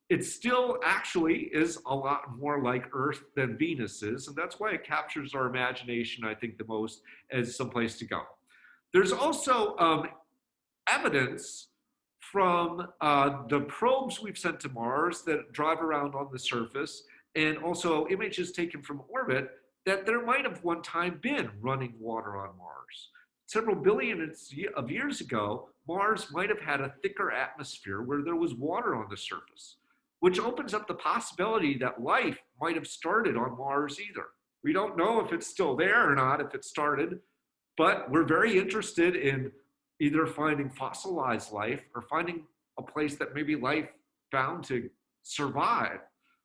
It still actually is a lot more like Earth than Venus is, and that's why it captures our imagination, I think, the most as someplace to go. There's also evidence from the probes we've sent to Mars that drive around on the surface, and also images taken from orbit, that there might have one time been running water on Mars. Several billions of years ago, Mars might have had a thicker atmosphere where there was water on the surface, which opens up the possibility that life might have started on Mars either. We don't know if it's still there or not, if it started, but we're very interested in either finding fossilized life or finding a place that maybe life found to survive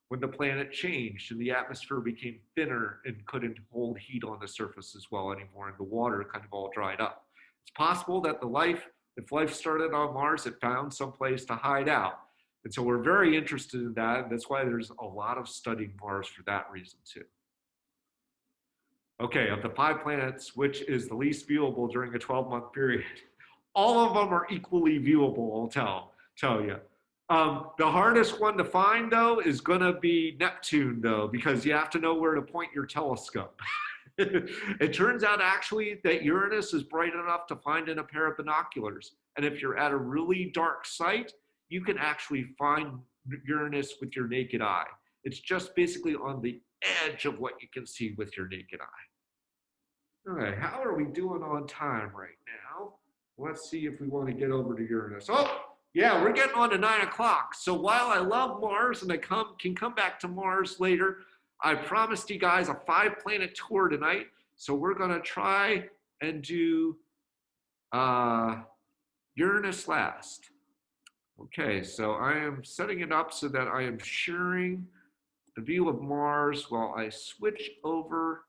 when the planet changed and the atmosphere became thinner and couldn't hold heat on the surface as well anymore, and the water kind of all dried up. It's possible that if life started on Mars, it found some place to hide out. And so we're very interested in that, and that's why there's a lot of studying Mars for that reason too. Okay, of the 5 planets, which is the least viewable during a 12-month period? All of them are equally viewable, I'll tell you. The hardest one to find, though, is going to be Neptune, though, because you have to know where to point your telescope. It turns out, actually, that Uranus is bright enough to find in a pair of binoculars. And if you're at a really dark site, you can actually find Uranus with your naked eye. It's just basically on the edge of what you can see with your naked eye. All right, how are we doing on time right now? Let's see if we want to get over to Uranus. Oh, yeah, we're getting on to 9 o'clock. So while I love Mars and I can come back to Mars later, I promised you guys a 5-planet tour tonight. So we're going to try and do Uranus last. Okay, so I am setting it up so that I am sharing the view of Mars while I switch over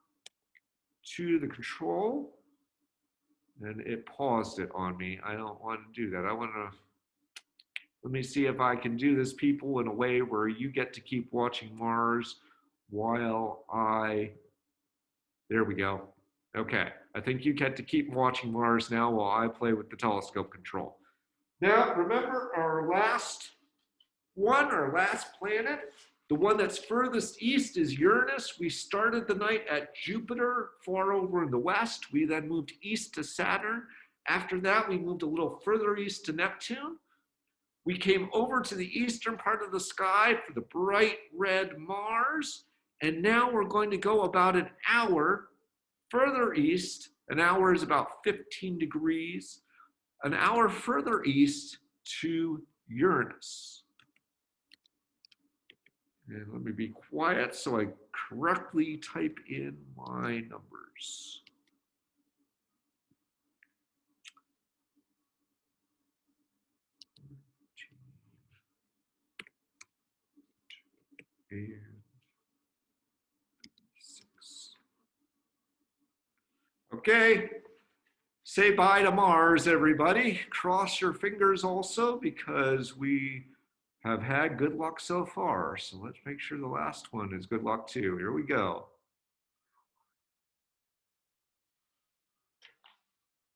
to the control. And it paused it on me. I don't want to do that. Let me see if I can do this, people, in a way where you get to keep watching Mars while there we go. Okay, I think you get to keep watching Mars now while I play with the telescope control. Now, remember our last planet? The one that's furthest east is Uranus. We started the night at Jupiter, far over in the west. We then moved east to Saturn. After that, we moved a little further east to Neptune. We came over to the eastern part of the sky for the bright red Mars. And now we're going to go about an hour further east. An hour is about 15 degrees. An hour further east to Uranus. And let me be quiet so I correctly type in my numbers. And 6. Okay, say bye to Mars, everybody. Cross your fingers also, because we have had good luck so far. So let's make sure the last one is good luck too. Here we go.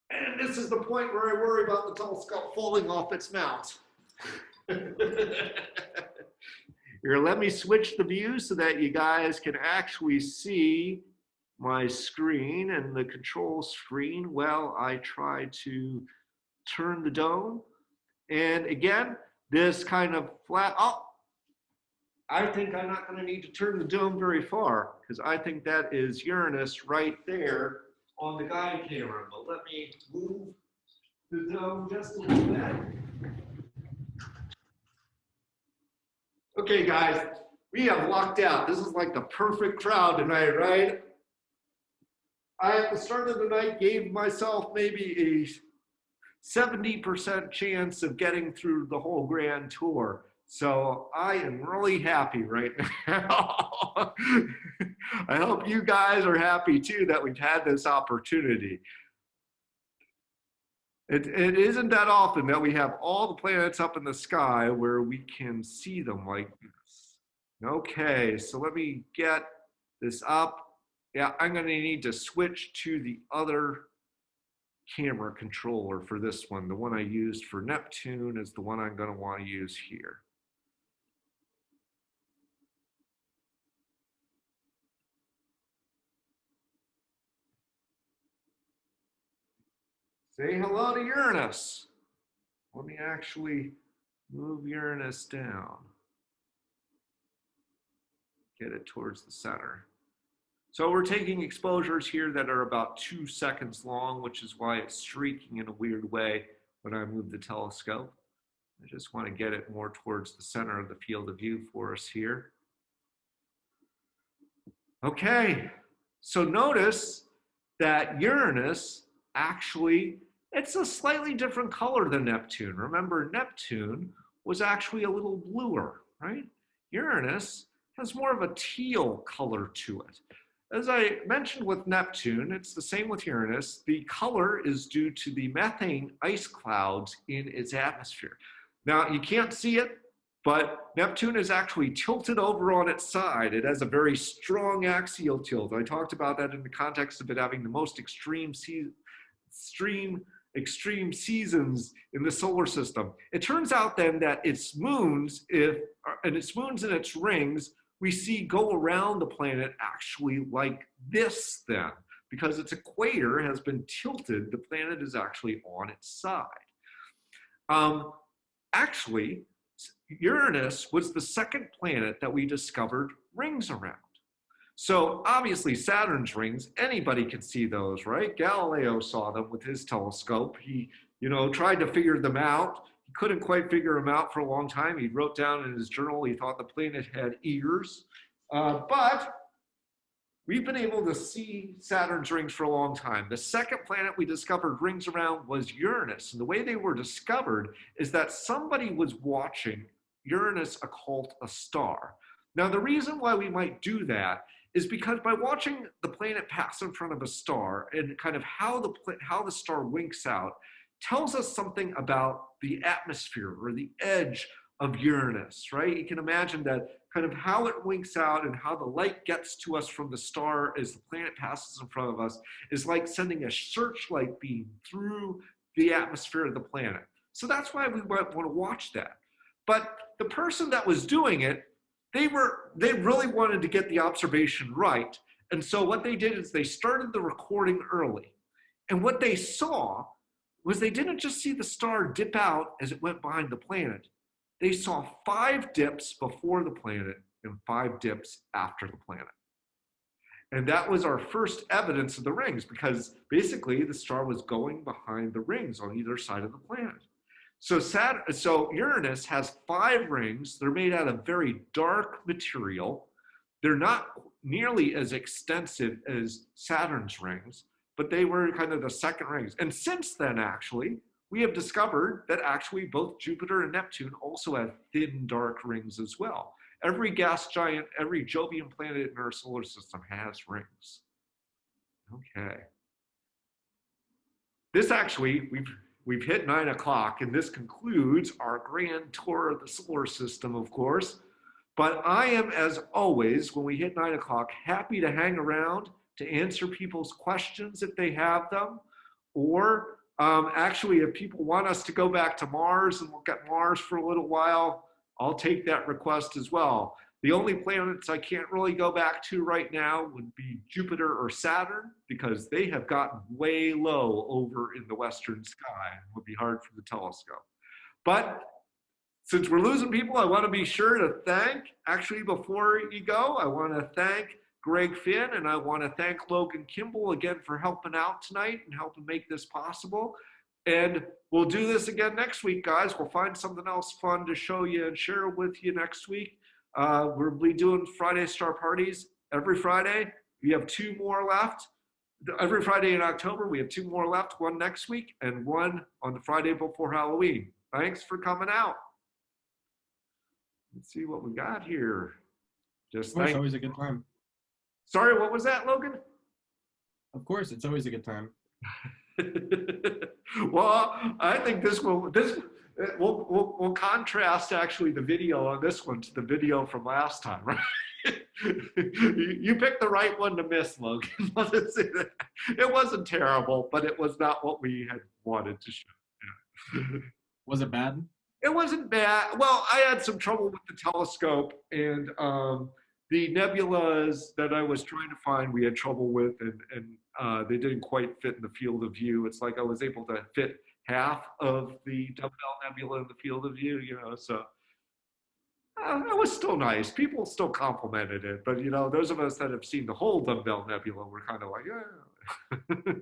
And this is the point where I worry about the telescope falling off its mount. Here, let me switch the view so that you guys can actually see my screen and the control screen while I try to turn the dome. And again, this kind of flat, I think I'm not going to need to turn the dome very far, because I think that is Uranus right there on the guide camera. But let me move the dome just a little bit. Okay, guys, We have lucked out. This is like the perfect crowd tonight, right? I, at the start of the night, gave myself maybe a 70% chance of getting through the whole grand tour. So I am really happy right now. I hope you guys are happy too that we've had this opportunity. It isn't that often that we have all the planets up in the sky where we can see them like this. Okay, so let me get this up. Yeah, I'm going to need to switch to the other camera controller for this one. The one I used for Neptune is the one I'm going to want to use here. Say hello to Uranus. Let me actually move Uranus down. Get it towards the center. So we're taking exposures here that are about 2 seconds long, which is why it's streaking in a weird way when I move the telescope. I just want to get it more towards the center of the field of view for us here. Okay, so notice that Uranus actually, it's a slightly different color than Neptune. Remember, Neptune was actually a little bluer, right? Uranus has more of a teal color to it. As I mentioned with Neptune, it's the same with Uranus. The color is due to the methane ice clouds in its atmosphere. Now, you can't see it, but Neptune is actually tilted over on its side. It has a very strong axial tilt. I talked about that in the context of it having the most extreme seasons in the solar system. It turns out then that its moons, and its rings, we see go around the planet actually like this then. Because its equator has been tilted, the planet is actually on its side. Actually, Uranus was the second planet that we discovered rings around. So obviously Saturn's rings, anybody can see those, right? Galileo saw them with his telescope. He, tried to figure them out. He couldn't quite figure them out for a long time. He wrote down in his journal he thought the planet had ears. But we've been able to see Saturn's rings for a long time. The second planet we discovered rings around was Uranus. And the way they were discovered is that somebody was watching Uranus occult a star. Now, the reason why we might do that is because by watching the planet pass in front of a star and kind of how the star winks out tells us something about the atmosphere or the edge of Uranus, right? You can imagine that kind of how it winks out and how the light gets to us from the star as the planet passes in front of us is like sending a searchlight beam through the atmosphere of the planet. So that's why we might want to watch that. But the person that was doing it, they really wanted to get the observation right. And so what they did is they started the recording early. And what they saw was they didn't just see the star dip out as it went behind the planet. They saw 5 dips before the planet and 5 dips after the planet. And that was our first evidence of the rings because basically the star was going behind the rings on either side of the planet. So Uranus has 5 rings. They're made out of very dark material. They're not nearly as extensive as Saturn's rings, but they were kind of the second rings. And since then, actually, we have discovered that actually both Jupiter and Neptune also have thin, dark rings as well. Every gas giant, every Jovian planet in our solar system has rings. Okay. This actually, we've hit 9 o'clock, and this concludes our grand tour of the solar system, of course. But I am, as always, when we hit 9 o'clock, happy to hang around to answer people's questions if they have them, or actually, if people want us to go back to Mars and look at Mars for a little while, I'll take that request as well. The only planets I can't really go back to right now would be Jupiter or Saturn because they have gotten way low over in the western sky. It would be hard for the telescope. But since we're losing people, I want to be sure to thank, actually before you go, I want to thank Greg Finn and I want to thank Logan Kimball again for helping out tonight and helping make this possible. And we'll do this again next week, guys. We'll find something else fun to show you and share with you next week. We'll be doing Friday Star Parties every Friday. We have 2 more left. Every Friday in October, we have 2 more left, one next week and one on the Friday before Halloween. Thanks for coming out. Let's see what we got here. Of course, always a good time. Sorry, what was that, Logan? Of course, it's always a good time. Well, I think we'll contrast actually the video on this one to the video from last time, right? You picked the right one to miss, Logan. It wasn't terrible, but it was not what we had wanted to show. Was it bad? It wasn't bad. Well, I had some trouble with the telescope, and the nebulas that I was trying to find, we had trouble with, and they didn't quite fit in the field of view. It's like I was able to fit half of the dumbbell nebula in the field of view, so it was still nice. People still complimented it, but those of us that have seen the whole dumbbell nebula were kind of like, yeah.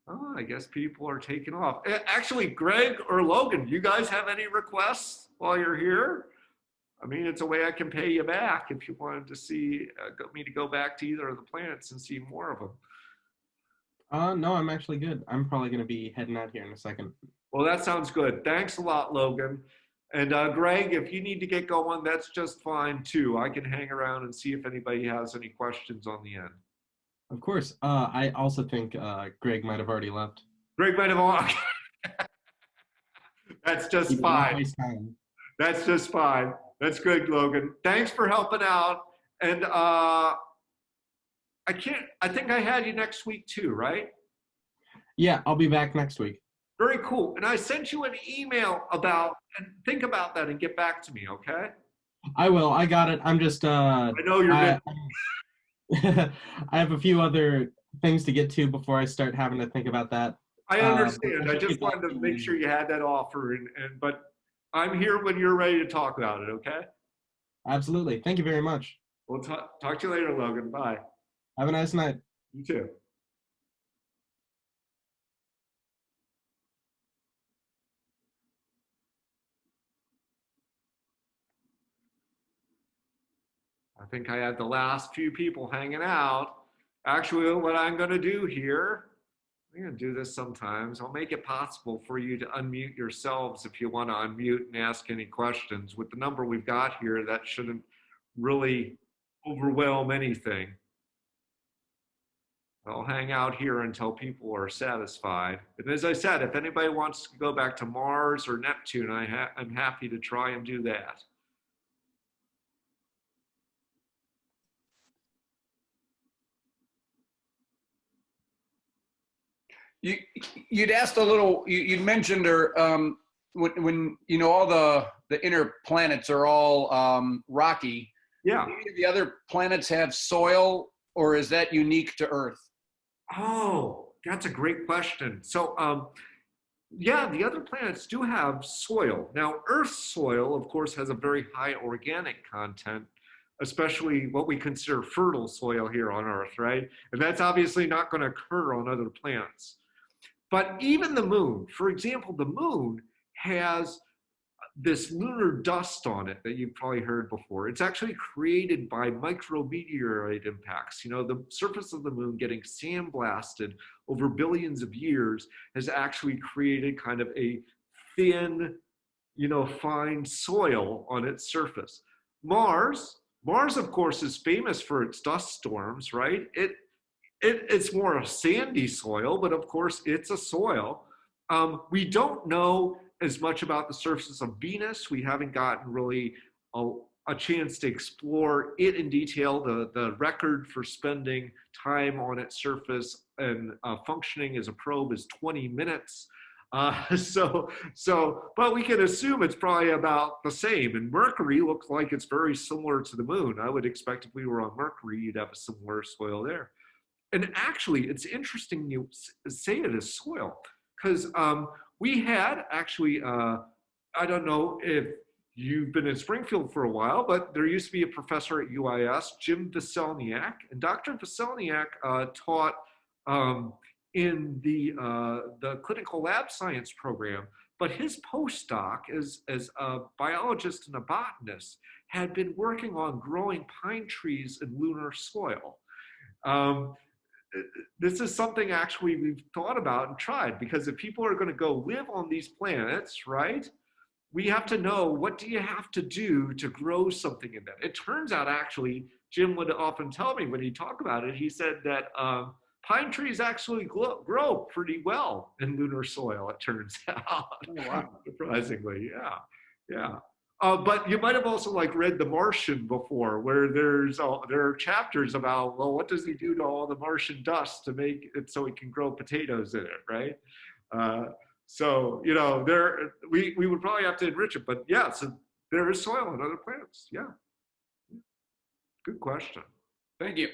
Oh, I guess people are taking off. Actually, Greg or Logan, you guys have any requests while you're here? I mean, it's a way I can pay you back if you wanted to see me to go back to either of the planets and see more of them. No, I'm actually good. I'm probably going to be heading out here in a second. Well, that sounds good. Thanks a lot, Logan. And Greg, if you need to get going, that's just fine too. I can hang around and see if anybody has any questions on the end. Of course. I also think Greg might have already left. Greg might have walked. That's just fine. That's just fine. That's good, Logan. Thanks for helping out. And I think I had you next week too, right? Yeah, I'll be back next week. Very cool. And I sent you an email and think about that and get back to me, okay? I will. I got it. I'm just, I know you're good. I have a few other things to get to before I start having to think about that. I understand. I just wanted to make sure you had that offer, but I'm here when you're ready to talk about it, okay? Absolutely. Thank you very much. We'll talk to you later, Logan. Bye. Have a nice night. You too. I think I had the last few people hanging out. Actually, what I'm going to do here, I'm going to do this sometimes. I'll make it possible for you to unmute yourselves if you want to unmute and ask any questions. With the number we've got here, that shouldn't really overwhelm anything. I'll hang out here until people are satisfied. And as I said, if anybody wants to go back to Mars or Neptune, I'm happy to try and do that. You'd asked a little. You'd mentioned when all the inner planets are all rocky. Yeah. Do any of the other planets have soil, or is that unique to Earth? Oh, that's a great question. So, yeah, the other planets do have soil. Now, Earth's soil, of course, has a very high organic content, especially what we consider fertile soil here on Earth, right? And that's obviously not going to occur on other planets. But even the moon, for example, the moon has this lunar dust on it that you've probably heard before. It's actually created by micrometeorite impacts. The surface of the moon getting sandblasted over billions of years has actually created kind of a thin, fine soil on its surface. Mars, of course, is famous for its dust storms, right? It's more a sandy soil, but of course it's a soil. We don't know as much about the surface of Venus. We haven't gotten really a chance to explore it in detail. The record for spending time on its surface and functioning as a probe is 20 minutes. But we can assume it's probably about the same. And Mercury looks like it's very similar to the moon. I would expect if we were on Mercury, you'd have a similar soil there. And actually, it's interesting you say it as soil, because we had actually, I don't know if you've been in Springfield for a while, but there used to be a professor at UIS, Jim Veselniak, and Dr. Veselniak taught in the clinical lab science program but his postdoc as a biologist and a botanist had been working on growing pine trees in lunar soil. This is something actually we've thought about and tried, because if people are going to go live on these planets, right, we have to know, what do you have to do to grow something in that? It turns out, actually, Jim would often tell me when he talked about it, he said that pine trees actually grow pretty well in lunar soil, it turns out. Oh, wow. Surprisingly, yeah. But you might have also read The Martian before, where there are chapters about, well, what does he do to all the Martian dust to make it so he can grow potatoes in it, right? So we would probably have to enrich it, but yeah, so there is soil on other planets. Yeah, good question. Thank you.